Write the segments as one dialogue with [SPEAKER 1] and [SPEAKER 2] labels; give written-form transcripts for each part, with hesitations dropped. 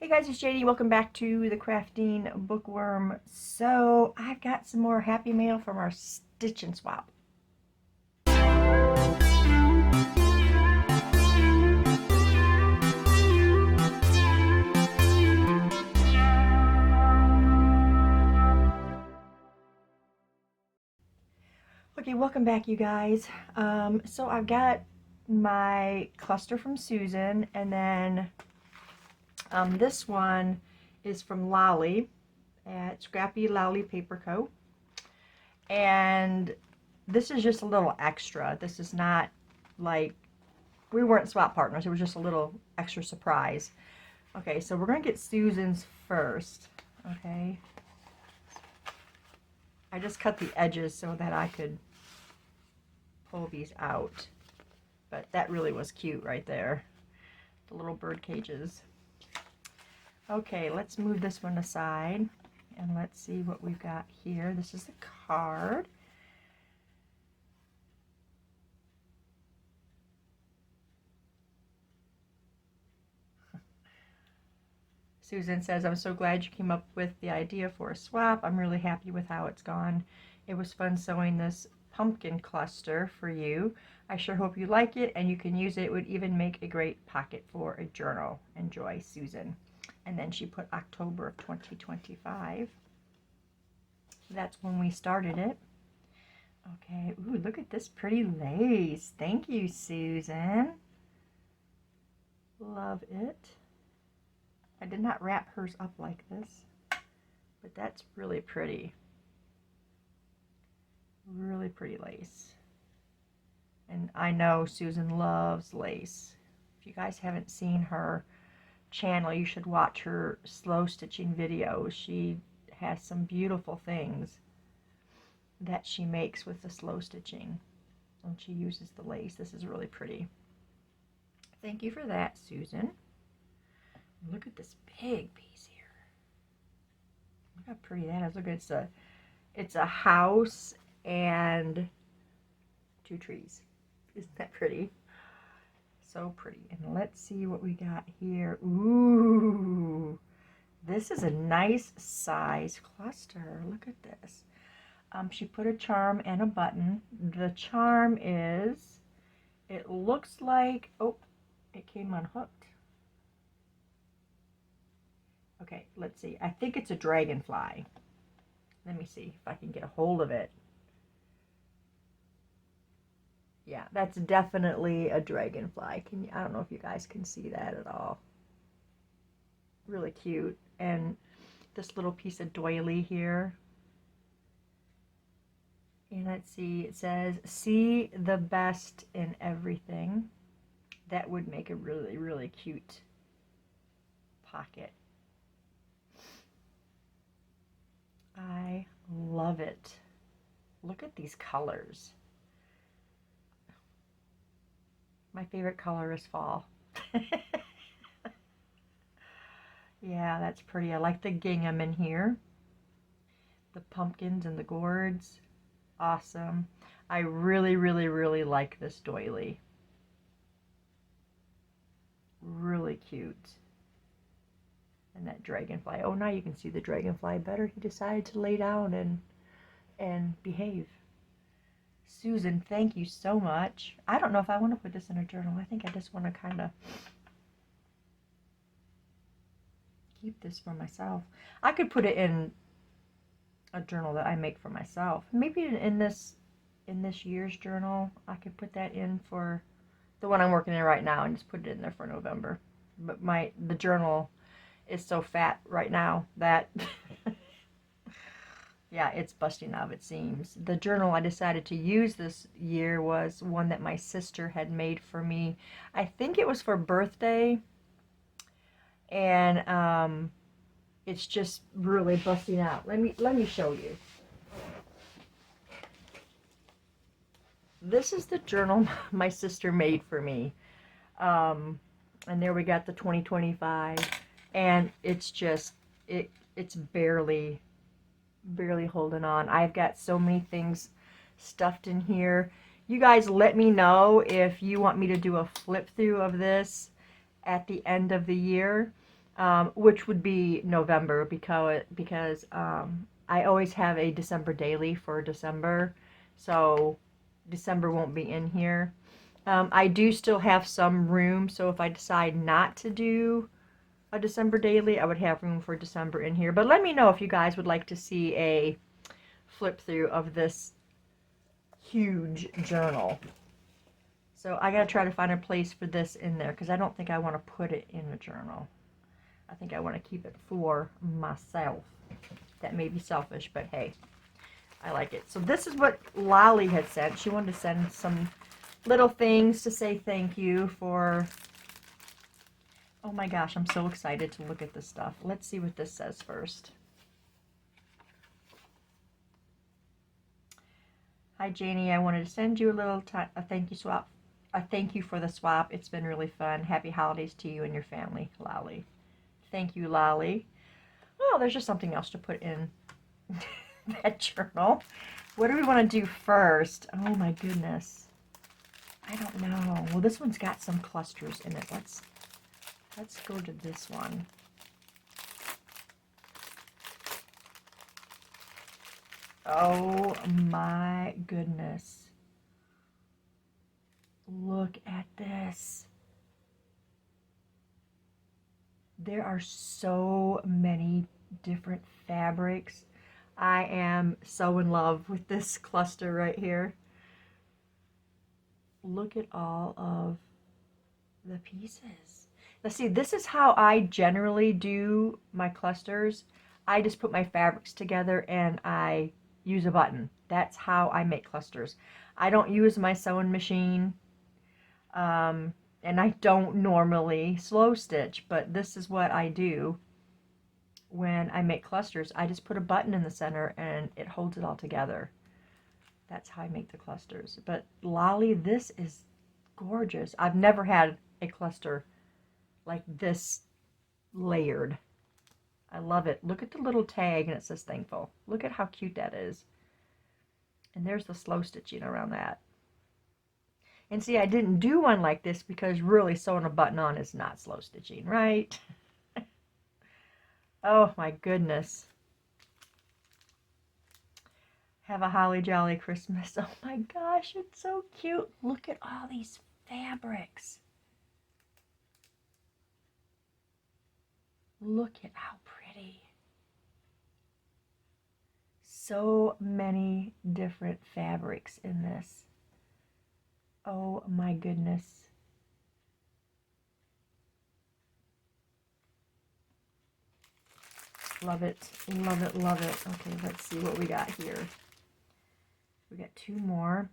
[SPEAKER 1] Hey guys, it's JD. Welcome back to the Crafting Bookworm. So I've got some more happy mail from our Stitch and Swap. Okay, welcome back you guys. So I've got my cluster from Susan, and then this one is from Lolly at Scrappy Lolly Paper Co. And this is just a little extra. This is not like, we weren't swap partners. It was just a little extra surprise. Okay, so we're going to get Susan's first. Okay. I just cut the edges so that I could pull these out. But that really was cute right there. The little bird cages. Okay, let's move this one aside. And let's see what we've got here. This is the card. Susan says, I'm so glad you came up with the idea for a swap. I'm really happy with how it's gone. It was fun sewing this pumpkin cluster for you. I sure hope you like it and you can use it. It would even make a great pocket for a journal. Enjoy, Susan. And then she put October of 2025. That's when we started it. Okay, ooh, look at this pretty lace. Thank you, Susan. Love it. I did not wrap hers up like this, but that's really pretty. Really pretty lace. And I know Susan loves lace. If you guys haven't seen her channel, you should watch her slow stitching videos. She has some beautiful things that she makes with the slow stitching. And she uses the lace. This is really pretty. Thank you for that, Susan. Look at this big piece here. Look how pretty that is. Look, it's a house and two trees. Isn't that pretty? So pretty. And let's see what we got here. Ooh, this is a nice size cluster. Look at this. She put a charm and a button. The charm is, it looks like, oh, it came unhooked. Okay, let's see. I think it's a dragonfly. Let me see if I can get a hold of it. Yeah, that's definitely a dragonfly. I don't know if you guys can see that at all. Really cute. And this little piece of doily here. And let's see, it says, see the best in everything. That would make a really, really cute pocket. I love it. Look at these colors. My favorite color is fall. Yeah, that's pretty. I like the gingham in here. The pumpkins and the gourds. Awesome. I really, really, really like this doily. Really cute. And that dragonfly. Oh, now you can see the dragonfly better. He decided to lay down and behave. Susan, thank you so much. I don't know if I want to put this in a journal. I think I just want to kind of keep this for myself. I could put it in a journal that I make for myself. Maybe in this year's journal, I could put that in for the one I'm working in right now and just put it in there for November. But the journal is so fat right now that yeah, it's busting out of its seams. The journal I decided to use this year was one that my sister had made for me. I think it was for birthday, and it's just really busting out. Let me show you. This is the journal my sister made for me, and there we got the 2025. And it's just, it's barely holding on. I've got so many things stuffed in here. You guys let me know if you want me to do a flip through of this at the end of the year. which would be November because I always have a December daily for December, so December won't be in here. I do still have some room, so if I decide not to do a December daily, I would have room for December in here. But let me know if you guys would like to see a flip through of this huge journal. So I gotta try to find a place for this in there because I don't think I want to put it in the journal. I think I want to keep it for myself. That may be selfish, but hey, I like it. So this is what Lolly had sent. She wanted to send some little things to say thank you for. Oh my gosh, I'm so excited to look at this stuff. Let's see what this says first. Hi Janie, I wanted to send you a thank you swap. A thank you for the swap. It's been really fun. Happy holidays to you and your family, Lolly. Thank you, Lolly. Oh, there's just something else to put in that journal. What do we want to do first? Oh my goodness. I don't know. Well, this one's got some clusters in it. Let's go to this one. Oh my goodness. Look at this. There are so many different fabrics. I am so in love with this cluster right here. Look at all of the pieces. Now see, this is how I generally do my clusters. I just put my fabrics together and I use a button. That's how I make clusters. I don't use my sewing machine. And I don't normally slow stitch, but this is what I do when I make clusters. I just put a button in the center and it holds it all together. That's how I make the clusters. But Lolly, this is gorgeous. I've never had a cluster like this layered. I love it. Look at the little tag and it says thankful. Look at how cute that is. And there's the slow stitching around that. And see, I didn't do one like this because really sewing a button on is not slow stitching, right? Oh my goodness. Have a holly jolly Christmas. Oh my gosh, it's so cute. Look at all these fabrics. Look at how pretty. So many different fabrics in this. Oh my goodness. Love it, love it, love it. Okay, let's see what we got here. We got two more.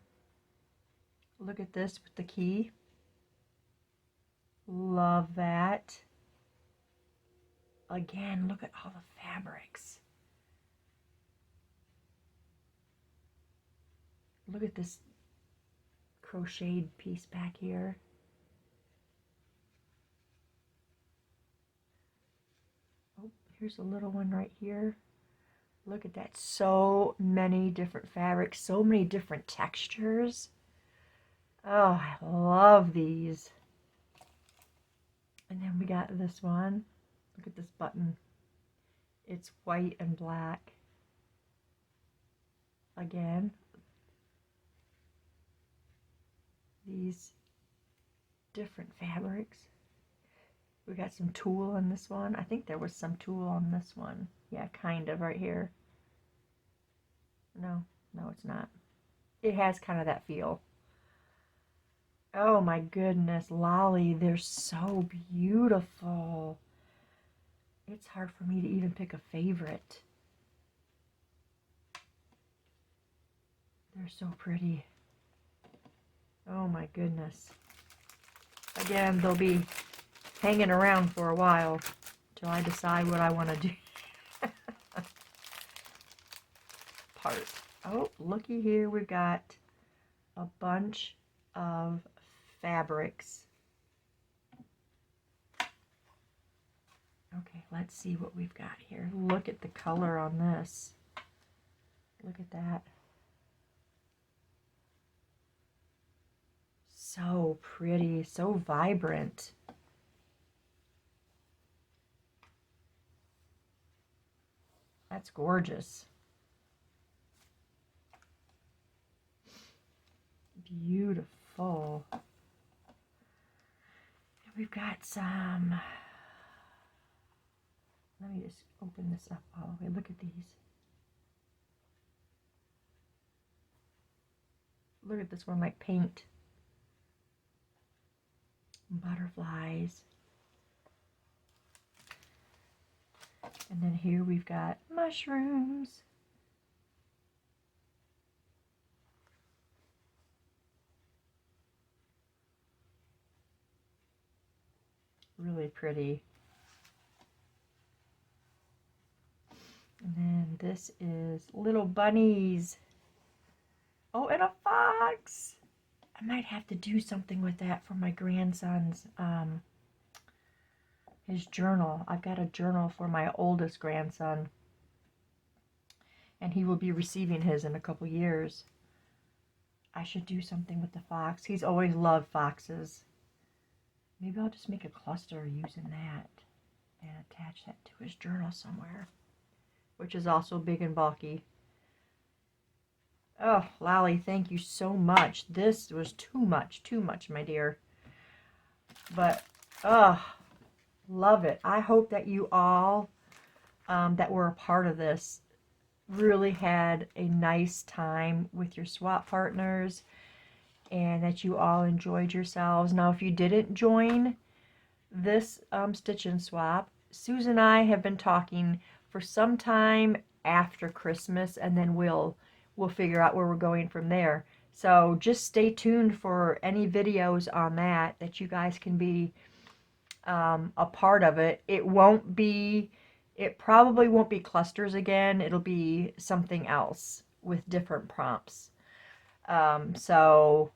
[SPEAKER 1] Look at this with the key. Love that. Again, look at all the fabrics. Look at this crocheted piece back here. Oh, here's a little one right here. Look at that. So many different fabrics, so many different textures. Oh, I love these. And then we got this one. Look at this button. It's white and black. Again, these different fabrics. We got some tulle on this one. I think there was some tulle on this one. Yeah, kind of right here. No, it's not. It has kind of that feel. Oh my goodness, Lolly, they're so beautiful. It's hard for me to even pick a favorite. They're so pretty. Oh my goodness. Again, they'll be hanging around for a while till I decide what I want to do. Part. Oh, looky here, we've got a bunch of fabrics. Okay, let's see what we've got here. Look at the color on this. Look at that. So pretty, so vibrant. That's gorgeous. Beautiful. We've got some, let me just open this up all the way. Look at these. Look at this one, like paint. Butterflies. And then here we've got mushrooms. Really pretty. And then this is little bunnies. Oh, and a fox. I might have to do something with that for my grandson's, his journal. I've got a journal for my oldest grandson, and he will be receiving his in a couple years. I should do something with the fox. He's always loved foxes. Maybe I'll just make a cluster using that and attach that to his journal somewhere, which is also big and bulky. Oh, Lally, thank you so much. This was too much, my dear. But, oh, love it. I hope that you all that were a part of this really had a nice time with your swap partners, and that you all enjoyed yourselves. Now, if you didn't join this Stitch and Swap, Susan and I have been talking for some time after Christmas, and then we'll figure out where we're going from there. So just stay tuned for any videos on that you guys can be a part of it. It probably won't be clusters again. It'll be something else with different prompts. So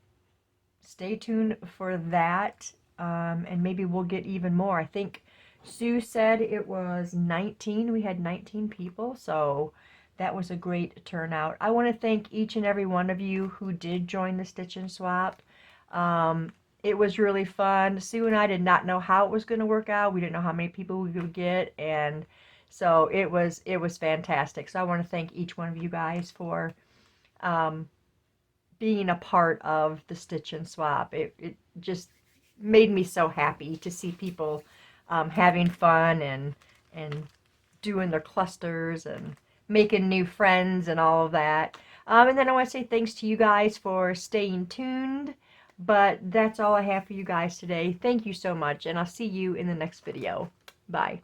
[SPEAKER 1] stay tuned for that, and maybe we'll get even more. I think Sue said it was 19. We had 19 people, so that was a great turnout. I want to thank each and every one of you who did join the Stitch and Swap. It was really fun. Sue and I did not know how it was going to work out. We didn't know how many people we would get, and so it was fantastic. So I want to thank each one of you guys for being a part of the Stitch and Swap. It just made me so happy to see people having fun and doing their clusters and making new friends and all of that. And then I want to say thanks to you guys for staying tuned. But that's all I have for you guys today. Thank you so much, and I'll see you in the next video. Bye.